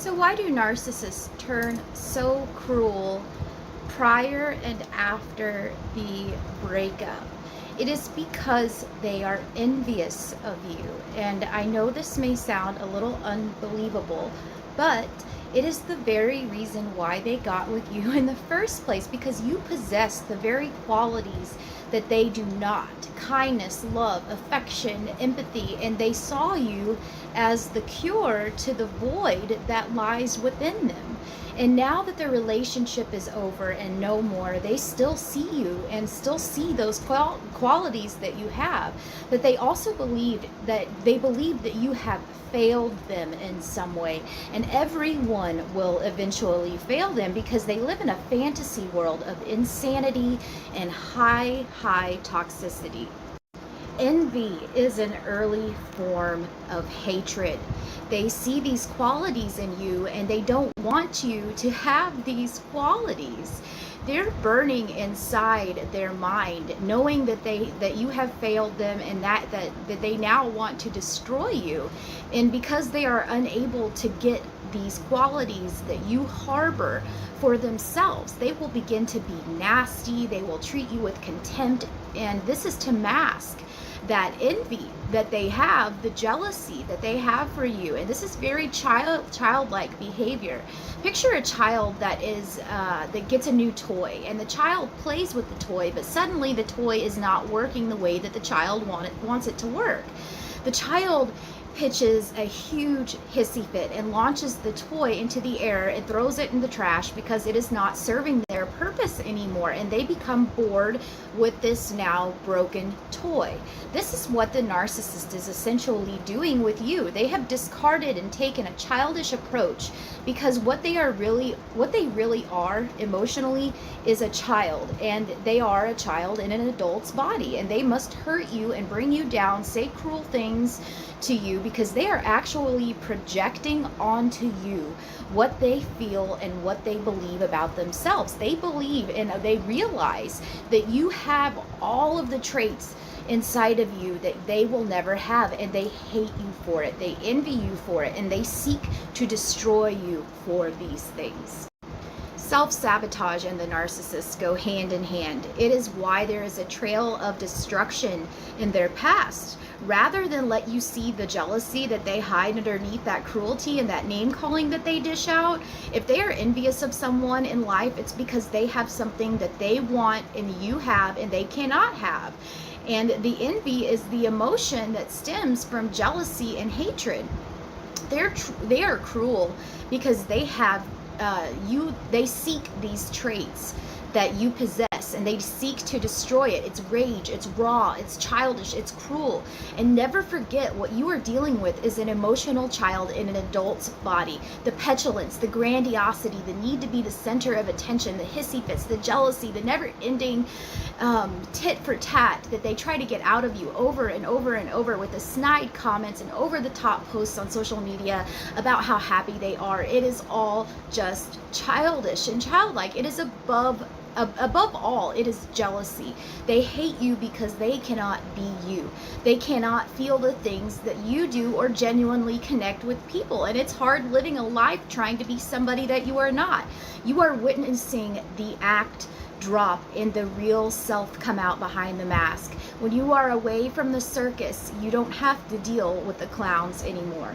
So why do narcissists turn so cruel prior and after the breakup? It is because they are envious of you. And I know this may sound a little unbelievable, but it is the very reason why they got with you in the first place, because you possess the very qualities that they do not: kindness, love, affection, empathy, and they saw you as the cure to the void that lies within them. And now that the relationship is over and no more, they still see you and still see those qualities that you have. That they also believe that you have failed them in some way. And everyone will eventually fail them because they live in a fantasy world of insanity and high toxicity. Envy is an early form of hatred. They see these qualities in you and they don't want you to have these qualities. They're burning inside their mind, knowing that you have failed them, and that they now want to destroy you. And because they are unable to get these qualities that you harbor for themselves, they will begin to be nasty. They will treat you with contempt, and this is to mask that envy that they have, the jealousy that they have for you. And this is very childlike behavior. Picture a child that gets a new toy, and the child plays with the toy, but suddenly the toy is not working the way that the child wants it to work. The child pitches a huge hissy fit and launches the toy into the air and throws it in the trash because it is not serving their purpose anymore, and they become bored with this now broken toy. This is what the narcissist is essentially doing with you. They have discarded and taken a childish approach, because what they really are emotionally is a child, and they are a child in an adult's body, and they must hurt you and bring you down, say cruel things to you, because they are actually projecting onto you what they feel and what they believe about themselves. They believe and they realize that you have all of the traits inside of you that they will never have, and they hate you for it. They envy you for it, and they seek to destroy you for these things. Self-sabotage and the narcissist go hand in hand. It is why there is a trail of destruction in their past. Rather than let you see the jealousy that they hide underneath that cruelty and that name calling that they dish out, if they are envious of someone in life, it's because they have something that they want and you have and they cannot have. And the envy is the emotion that stems from jealousy and hatred. They are cruel because they have they seek these traits that you possess, and they seek to destroy it. It's rage, it's raw, it's childish, it's cruel. And never forget, what you are dealing with is an emotional child in an adult's body. The petulance, the grandiosity, the need to be the center of attention, the hissy fits, the jealousy, the never-ending tit for tat that they try to get out of you over and over and over with the snide comments and over-the-top posts on social media about how happy they are. It is all just childish and childlike. It is above all, it is jealousy. They hate you because they cannot be you. They cannot feel the things that you do or genuinely connect with people. And it's hard living a life trying to be somebody that you are not. You are witnessing the act drop and the real self come out behind the mask. When you are away from the circus, you don't have to deal with the clowns anymore.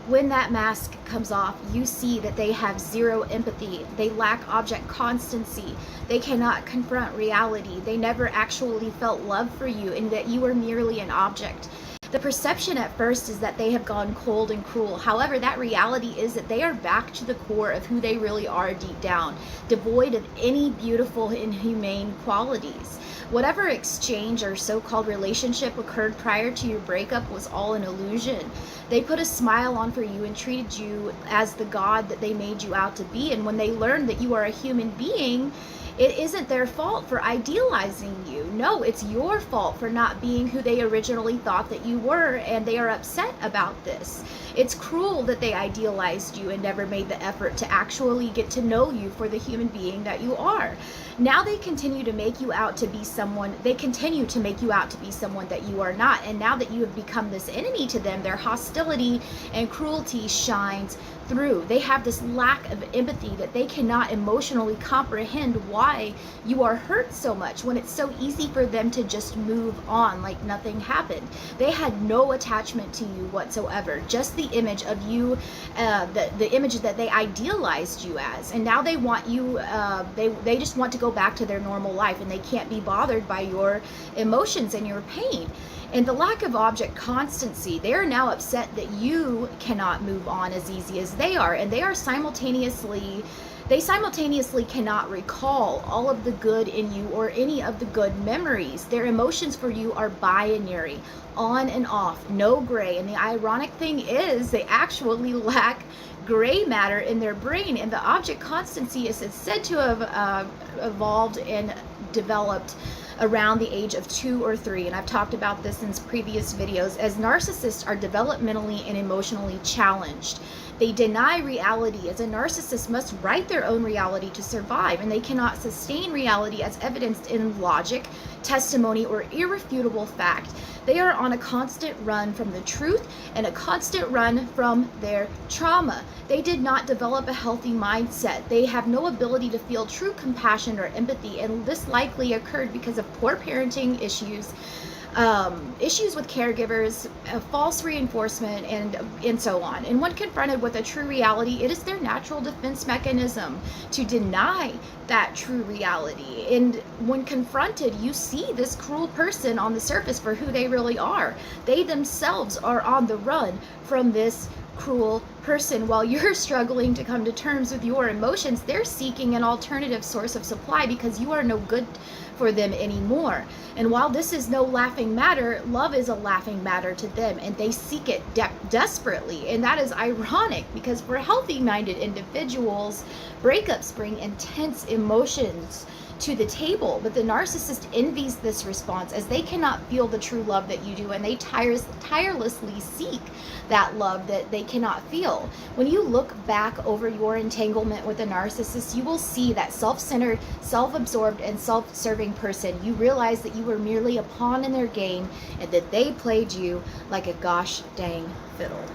When that mask comes off, you see that they have zero empathy. They lack object constancy. They cannot confront reality. They never actually felt love for you, and that you are merely an object. The perception at first is that they have gone cold and cruel. However, that reality is that they are back to the core of who they really are deep down, devoid of any beautiful and humane qualities. Whatever exchange or so-called relationship occurred prior to your breakup was all an illusion. They put a smile on for you and treated you as the god that they made you out to be. And when they learned that you are a human being, it isn't their fault for idealizing you. No, it's your fault for not being who they originally thought that you were, and they are upset about this. It's cruel that they idealized you and never made the effort to actually get to know you for the human being that you are. Now they continue to make you out to be someone, that you are not. And now that you have become this enemy to them, their hostility and cruelty shines through. They have this lack of empathy that they cannot emotionally comprehend why you are hurt so much when it's so easy for them to just move on like nothing happened. They had no attachment to you whatsoever, just the image of you, the image that they idealized you as, and now they want you, they just want to go back to their normal life, and they can't be bothered by your emotions and your pain. And the lack of object constancy, they are now upset that you cannot move on as easy as they are, and they simultaneously cannot recall all of the good in you or any of the good memories. Their emotions for you are binary, on and off, no gray. And the ironic thing is they actually lack gray matter in their brain, and the object constancy is said to have evolved and developed around the age of 2 or 3, and I've talked about this in previous videos, as narcissists are developmentally and emotionally challenged. They deny reality, as a narcissist must write their own reality to survive, and they cannot sustain reality as evidenced in logic, testimony, or irrefutable fact. They are on a constant run from the truth and a constant run from their trauma. They did not develop a healthy mindset. They have no ability to feel true compassion or empathy, and this likely occurred because of poor parenting issues, issues with caregivers, false reinforcement, and so on. And when confronted with a true reality, it is their natural defense mechanism to deny that true reality. And when confronted, you see this cruel person on the surface for who they really are. They themselves are on the run from this cruel person. While you're struggling to come to terms with your emotions, they're seeking an alternative source of supply because you are no good for them anymore. And while this is no laughing matter, love is a laughing matter to them, and they seek it desperately. And that is ironic because for healthy-minded individuals, breakups bring intense emotions to the table, but the narcissist envies this response as they cannot feel the true love that you do, and they tirelessly seek that love that they cannot feel. When you look back over your entanglement with a narcissist, you will see that self-centered, self-absorbed, and self-serving person. You realize that you were merely a pawn in their game and that they played you like a gosh dang fiddle.